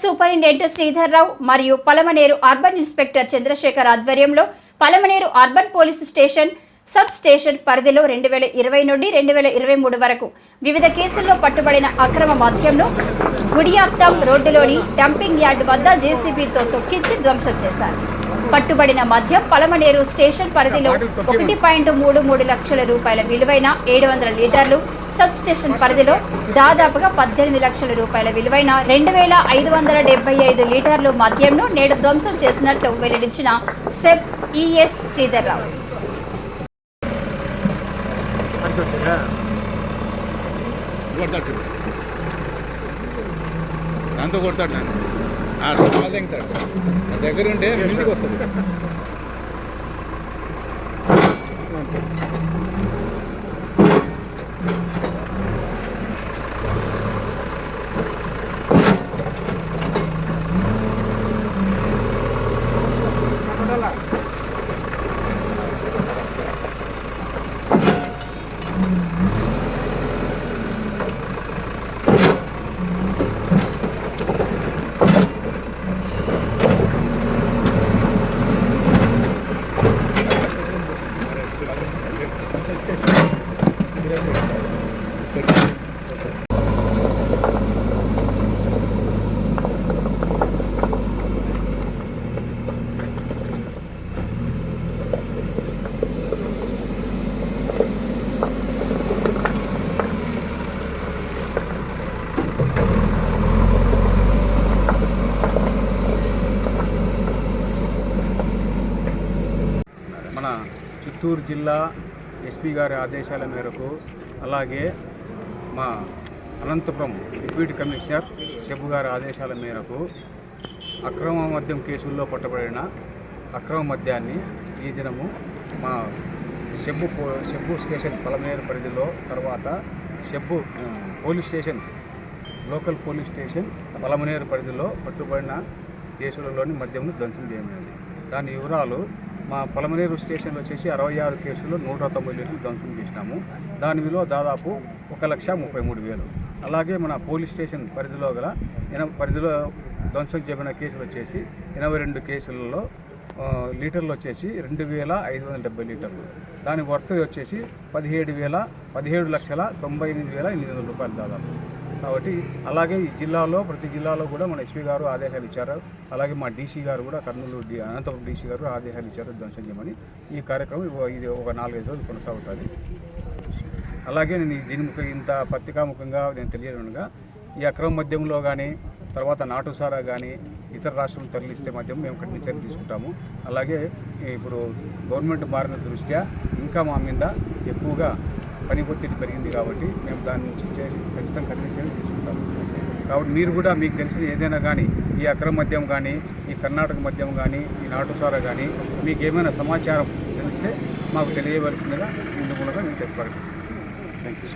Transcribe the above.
Superintendent Sridhar Rao మరియు Palamaner urban inspector Chandrashekar ఆధ్వర్యంలో Palamaneru urban police station sub station పరిధిలో 2020 నుండి 2023 వరకు వివిధ కేసుల్లో పట్టుబడిన అక్రమ మద్యంను గుడియాప్తం రోడ్డులోని డంపింగ్ యార్డ్ వద్ద జేసీబీతో తొక్కించి ధ్వంసం చేశారు. పట్టుబడిన మద్యం పలమనేరు స్టేషన్ పరిధిలో 1.33 లక్షల రూపాయల విలువైన 700 లీటర్లు, సబ్ స్టేషన్ పరిధిలో దాదాపుగా 18 లక్షల రూపాయల విలువైన 2575 లీటర్లు మద్యంను నేడు ధ్వంసం చేసినట్లు వెల్లడించిన సెబ్ ఈఎస్ శ్రీధర్రావు. దాంతో కొడతాడు దగ్గర ఉంటే ఇంటికి వస్తుంది. మన చిత్తూరు జిల్లా ఎస్పీ గారి ఆదేశాల మేరకు, అలాగే మా అనంతపురం డిప్యూటీ కమిషనర్ సెబ్ గారి ఆదేశాల మేరకు అక్రమ మద్యం కేసుల్లో పట్టబడిన అక్రమ మద్యాన్ని ఈ దినము మా సెబ్బు స్టేషన్ పలమనేరు పరిధిలో, తర్వాత SEB police station local police station Palamaneru పరిధిలో పట్టుబడిన కేసులలోని మద్యంను ధ్వంసం చేయమైనది. దాని వివరాలు: మా పలమనేరు స్టేషన్లో వచ్చేసి 66 కేసులు 190 లీటర్లు ధ్వంసం చేసినాము. దాని విలువ దాదాపు 1,33,000. అలాగే మన పోలీస్ స్టేషన్ పరిధిలో ధ్వంసం చేయబడిన కేసులు వచ్చేసి 82 కేసులలో లీటర్లు వచ్చేసి 2,570 లీటర్లు. దాని వర్త్ వచ్చేసి 17,98,800 రూపాయలు దాదాపు. కాబట్టి అలాగే ఈ జిల్లాలో ప్రతి జిల్లాలో కూడా మన ఎస్పీ గారు ఆదేశాలు ఇచ్చారు. అలాగే మా డీసీ గారు కూడా కర్నూలు అనంతపురం డీసీ గారు ఆదేశాలు ఇచ్చారు ధ్వంసం చేయమని. ఈ కార్యక్రమం ఇది ఒక 4-5 రోజులు కొనసాగుతుంది. అలాగే నేను దీనికి ఇంత పత్రికాముఖంగా నేను తెలియజేయగా, ఈ అక్రమ మద్యంలో కానీ, తర్వాత నాటుసారా కానీ, ఇతర రాష్ట్రాలు తరలిస్తే మద్యం మేము కఠిన చర్య తీసుకుంటాము. అలాగే ఇప్పుడు గవర్నమెంట్ మారిన దృష్ట్యా ఇంకా మా మీద ఎక్కువగా పని ఒత్తిడి పెరిగింది కాబట్టి మేము దాని నుంచి ఖచ్చితంగా కఠిన చర్యలు తీసుకుంటాము. కాబట్టి మీరు కూడా మీకు తెలిసిన ఏదైనా కానీ, ఈ అక్రమ మద్యం కానీ, ఈ కర్ణాటక మద్యం కానీ, ఈ నాటుసారా కానీ మీకు ఏమైనా సమాచారం తెలిస్తే మాకు తెలియవలసిందిగా ముందు కూడా మేము చెప్పగలుగుతాం. Thank you.